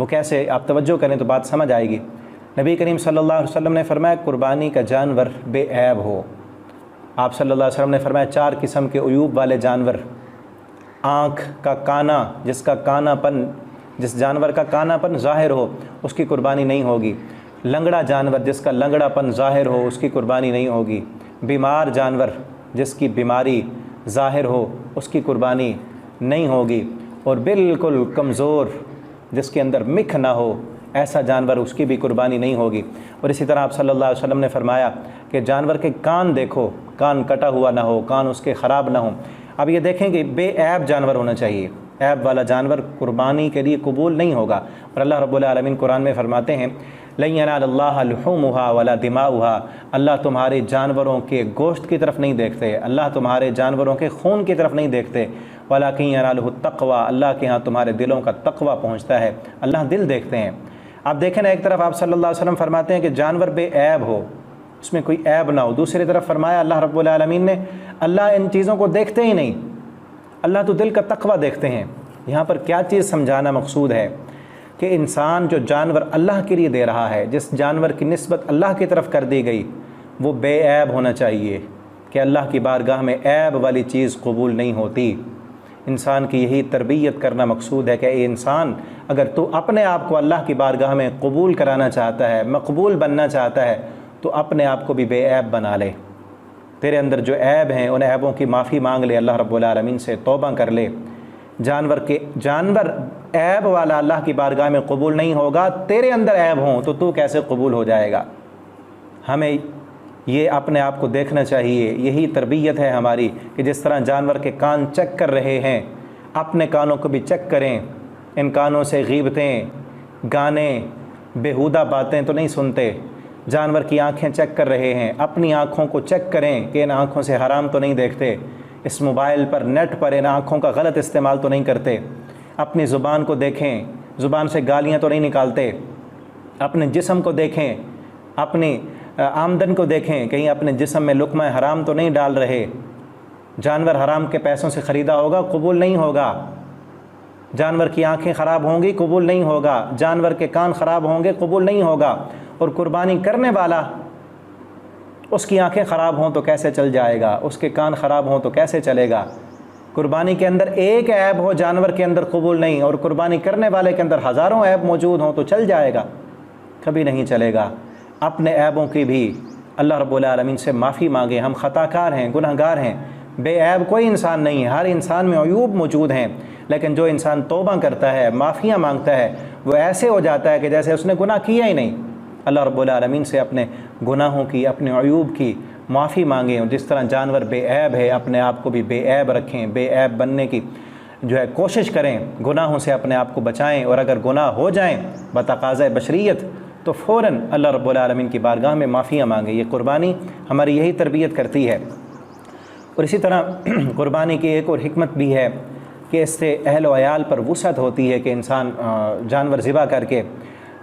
وہ کیسے، آپ توجہ کریں تو بات سمجھ آئے گی۔ نبی کریم صلی اللہ علیہ وسلم نے فرمایا قربانی کا جانور بے عیب ہو۔ آپ صلی اللہ علیہ وسلم نے فرمایا 4 قسم کے عیوب والے جانور: آنکھ کا کانا، جس جانور کا کانا پن ظاہر ہو اس کی قربانی نہیں ہوگی۔ لنگڑا جانور، جس کا لنگڑا پن ظاہر ہو اس کی قربانی نہیں ہوگی۔ بیمار جانور، جس کی بیماری ظاہر ہو اس کی قربانی نہیں ہوگی۔ اور بالکل کمزور، جس کے اندر مکھ نہ ہو، ایسا جانور، اس کی بھی قربانی نہیں ہوگی۔ اور اسی طرح آپ صلی اللہ علیہ وسلم نے فرمایا کہ جانور کے کان دیکھو، کان کٹا ہوا نہ ہو، کان اس کے خراب نہ ہوں۔ اب یہ دیکھیں کہ بے عیب جانور ہونا چاہیے، عیب والا جانور قربانی کے لیے قبول نہیں ہوگا۔ اور اللہ رب العالمین قرآن میں فرماتے ہیں لَن يَنَالَ اللَّهَ لُحُومُهَا وَلَا دِمَاؤُهَا، اللہ تمہارے جانوروں کے گوشت کی طرف نہیں دیکھتے، اللہ تمہارے جانوروں کے خون کی طرف نہیں دیکھتے، وَلَكِنْ يَنَالُهُ التَّقْوَىٰ، اللہ کے ہاں تمہارے دلوں کا تقویٰ پہنچتا ہے، اللہ دل دیکھتے ہیں۔ آپ دیکھیں نا، ایک طرف آپ صلی اللہ علیہ وسلم فرماتے ہیں کہ جانور بے عیب ہو، اس میں کوئی عیب نہ ہو، دوسری طرف فرمایا اللہ رب العالمین نے اللہ ان چیزوں کو دیکھتے ہی نہیں، اللہ تو دل کا تقویٰ دیکھتے ہیں۔ یہاں پر کیا چیز سمجھانا مقصود ہے کہ انسان جو جانور اللہ کے لیے دے رہا ہے، جس جانور کی نسبت اللہ کی طرف کر دی گئی، وہ بے عیب ہونا چاہیے، کہ اللہ کی بارگاہ میں عیب والی چیز قبول نہیں ہوتی۔ انسان کی یہی تربیت کرنا مقصود ہے کہ اے انسان، اگر تو اپنے آپ کو اللہ کی بارگاہ میں قبول کرانا چاہتا ہے، مقبول بننا چاہتا ہے، تو اپنے آپ کو بھی بے عیب بنا لے۔ تیرے اندر جو عیب ہیں ان عیبوں کی معافی مانگ لے، اللہ رب العالمین سے توبہ کر لے۔ جانور عیب والا اللہ کی بارگاہ میں قبول نہیں ہوگا، تیرے اندر عیب ہوں تو کیسے قبول ہو جائے گا؟ ہمیں یہ اپنے آپ کو دیکھنا چاہیے، یہی تربیت ہے ہماری، کہ جس طرح جانور کے کان چیک کر رہے ہیں، اپنے کانوں کو بھی چیک کریں، ان کانوں سے غیبتیں، گانے، بیہودہ باتیں تو نہیں سنتے۔ جانور کی آنکھیں چیک کر رہے ہیں، اپنی آنکھوں کو چیک کریں کہ ان آنکھوں سے حرام تو نہیں دیکھتے، اس موبائل پر، نیٹ پر ان آنکھوں کا غلط استعمال تو نہیں کرتے۔ اپنی زبان کو دیکھیں، زبان سے گالیاں تو نہیں نکالتے۔ اپنے جسم کو دیکھیں، اپنی آمدن کو دیکھیں، کہیں اپنے جسم میں لقمہ حرام تو نہیں ڈال رہے۔ جانور حرام کے پیسوں سے خریدا ہوگا، قبول نہیں ہوگا۔ جانور کی آنکھیں خراب ہوں گی، قبول نہیں ہوگا۔ جانور کے کان خراب ہوں گے، قبول نہیں ہوگا۔ اور قربانی کرنے والا، اس کی آنکھیں خراب ہوں تو کیسے چل جائے گا؟ اس کے کان خراب ہوں تو کیسے چلے گا؟ قربانی کے اندر ایک عیب ہو جانور کے اندر قبول نہیں، اور قربانی کرنے والے کے اندر ہزاروں عیب موجود ہوں تو چل جائے گا؟ کبھی نہیں چلے گا۔ اپنے عیبوں کی بھی اللہ رب العالمین سے معافی مانگے، ہم خطا کار ہیں، گناہ گار ہیں، بے عیب کوئی انسان نہیں ہے، ہر انسان میں عیوب موجود ہیں، لیکن جو انسان توبہ کرتا ہے، معافیاں مانگتا ہے، وہ ایسے ہو جاتا ہے کہ جیسے اس نے گناہ کیا ہی نہیں۔ اللہ رب العالمین سے اپنے گناہوں کی، اپنے عیوب کی معافی مانگیں، اور جس طرح جانور بے عیب ہے، اپنے آپ کو بھی بے عیب رکھیں، بے عیب بننے کی کوشش کریں، گناہوں سے اپنے آپ کو بچائیں، اور اگر گناہ ہو جائیں بتقاضۂ بشریت تو فوراً اللہ رب العالمین کی بارگاہ میں معافیاں مانگیں۔ یہ قربانی ہماری یہی تربیت کرتی ہے۔ اور اسی طرح قربانی کی ایک اور حکمت بھی ہے کہ اس سے اہل و عیال پر وسعت ہوتی ہے، کہ انسان جانور ذبح کر کے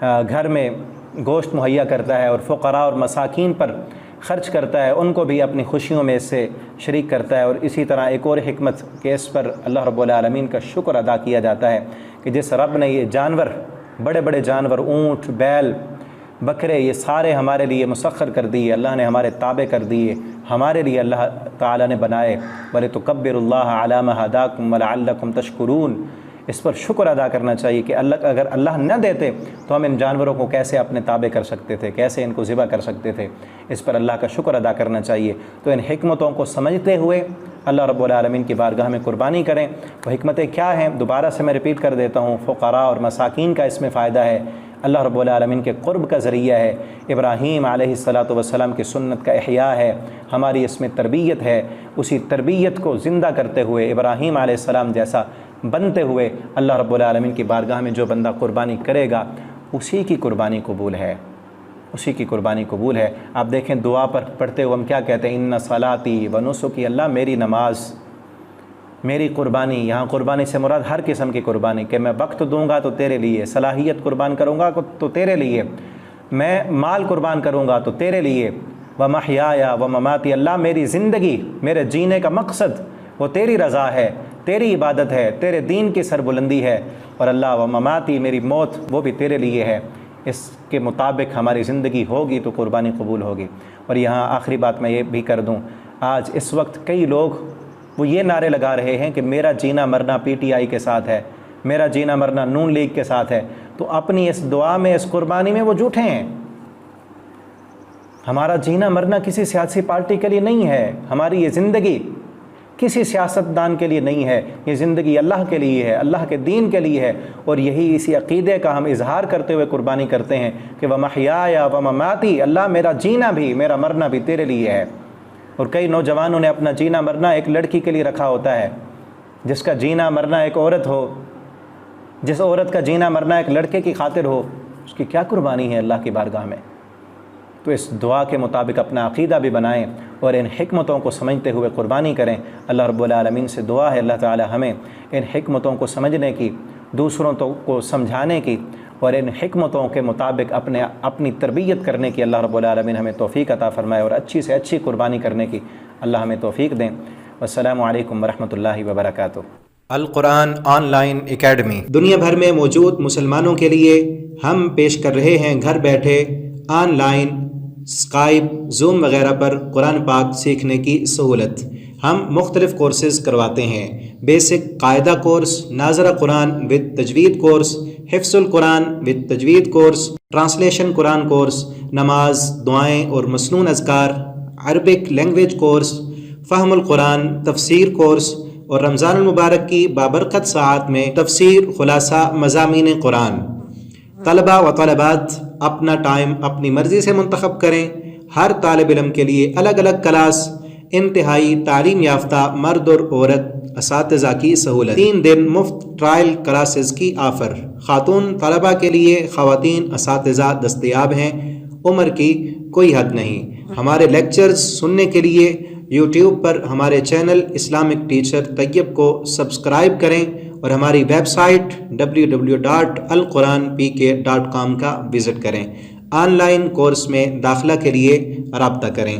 گھر میں گوشت مہیا کرتا ہے اور فقراء اور مساکین پر خرچ کرتا ہے، ان کو بھی اپنی خوشیوں میں اس سے شریک کرتا ہے۔ اور اسی طرح ایک اور حکمت کہ اس پر اللہ رب العالمین کا شکر ادا کیا جاتا ہے کہ جس رب نے یہ جانور، بڑے بڑے جانور، اونٹ، بیل، بکرے، یہ سارے ہمارے لیے مسخر کر دیے، اللہ نے ہمارے تابع کر دیے، ہمارے لیے اللہ تعالیٰ نے بنائے۔ وَلِتُكَبِّرُوا اللَّهَ عَلَىٰ مَا هَدَاكُمْ وَلَعَلَّكُمْ تَشْكُرُونَ۔ اس پر شکر ادا کرنا چاہیے کہ اگر اللہ نہ دیتے تو ہم ان جانوروں کو کیسے اپنے تابع کر سکتے تھے، کیسے ان کو ذبح کر سکتے تھے۔ اس پر اللہ کا شکر ادا کرنا چاہیے۔ تو ان حکمتوں کو سمجھتے ہوئے اللہ رب العالمین کی بارگاہ میں قربانی کریں۔ وہ حکمتیں کیا ہیں؟ دوبارہ سے میں ریپیٹ کر دیتا ہوں۔ فقراء اور مساکین کا اس میں فائدہ ہے، اللہ رب العالمین کے قرب کا ذریعہ ہے، ابراہیم علیہ السلام کی سنت کا احیاء ہے، ہماری اس میں تربیت ہے۔ اسی تربیت کو زندہ کرتے ہوئے، ابراہیم علیہ السلام جیسا بنتے ہوئے اللہ رب العالمین کی بارگاہ میں جو بندہ قربانی کرے گا، اسی کی قربانی قبول ہے، اسی کی قربانی قبول ہے۔ آپ دیکھیں دعا پر پڑھتے ہوئے ہم کیا کہتے ہیں؟ ان صلاتی و نسکی، اللہ میری نماز، میری قربانی، یہاں قربانی سے مراد ہر قسم کی قربانی، کہ میں وقت دوں گا تو تیرے لیے، صلاحیت قربان کروں گا تو تیرے لیے، میں مال قربان کروں گا تو تیرے لیے، ومحیایا ومماتی، اللہ میری زندگی، میرے جینے کا مقصد وہ تیری رضا ہے، تیری عبادت ہے، تیرے دین کی سربلندی ہے، اور اللہ و مماتی، میری موت وہ بھی تیرے لیے ہے، اس کے مطابق ہماری زندگی ہوگی تو قربانی قبول ہوگی۔ اور یہاں آخری بات میں یہ بھی کر دوں، آج اس وقت کئی لوگ وہ یہ نعرے لگا رہے ہیں کہ میرا جینا مرنا پی ٹی آئی کے ساتھ ہے، میرا جینا مرنا نون لیگ کے ساتھ ہے، تو اپنی اس دعا میں، اس قربانی میں وہ جھوٹے ہیں۔ ہمارا جینا مرنا کسی سیاسی پارٹی کے لیے نہیں ہے، ہماری یہ زندگی کسی سیاستدان کے لیے نہیں ہے، یہ زندگی اللہ کے لیے ہے، اللہ کے دین کے لیے ہے، اور یہی اسی عقیدے کا ہم اظہار کرتے ہوئے قربانی کرتے ہیں کہ وَمَحْيَايَ وَمَمَاتِي، اللہ میرا جینا بھی میرا مرنا بھی تیرے لیے ہے۔ اور کئی نوجوانوں نے اپنا جینا مرنا ایک لڑکی کے لیے رکھا ہوتا ہے، جس کا جینا مرنا ایک عورت ہو، جس عورت کا جینا مرنا ایک لڑکے کی خاطر ہو، اس کی کیا قربانی ہے اللہ کی بارگاہ میں؟ تو اس دعا کے مطابق اپنا عقیدہ بھی بنائیں اور ان حکمتوں کو سمجھتے ہوئے قربانی کریں۔ اللہ رب العالمین سے دعا ہے اللہ تعالی ہمیں ان حکمتوں کو سمجھنے کی، دوسروں کو سمجھانے کی، اور ان حکمتوں کے مطابق اپنی تربیت کرنے کی اللہ رب العالمین ہمیں توفیق عطا فرمائے، اور اچھی سے اچھی قربانی کرنے کی اللہ ہمیں توفیق دیں۔ والسلام علیکم ورحمۃ اللہ وبرکاتہ۔ القرآن آن لائن اکیڈمی دنیا بھر میں موجود مسلمانوں کے لیے ہم پیش کر رہے ہیں گھر بیٹھے آن لائن اسکائپ، زوم وغیرہ پر قرآن پاک سیکھنے کی سہولت۔ ہم مختلف کورسز کرواتے ہیں، بیسک قاعدہ کورس، ناظرہ قرآن ود تجوید کورس، حفظ القرآن ود تجوید کورس، ٹرانسلیشن قرآن کورس، نماز، دعائیں اور مسنون اذکار، عربک لینگویج کورس، فہم القرآن، تفسیر کورس، اور رمضان المبارک کی بابرکت ساعات میں تفسیر، خلاصہ، مضامین قرآن۔ طلبہ و طالبات اپنا ٹائم اپنی مرضی سے منتخب کریں۔ ہر طالب علم کے لیے الگ الگ کلاس، انتہائی تعلیم یافتہ مرد اور عورت اساتذہ کی سہولت، 3 دن مفت ٹرائل کلاسز کی آفر۔ خاتون طلبہ کے لیے خواتین اساتذہ دستیاب ہیں، عمر کی کوئی حد نہیں۔ ہمارے لیکچرز سننے کے لیے یوٹیوب پر ہمارے چینل اسلامک ٹیچر طیب کو سبسکرائب کریں، اور ہماری ویب سائٹ www.alquranpk.com کا وزٹ کریں۔ آن لائن کورس میں داخلہ کے لیے رابطہ کریں۔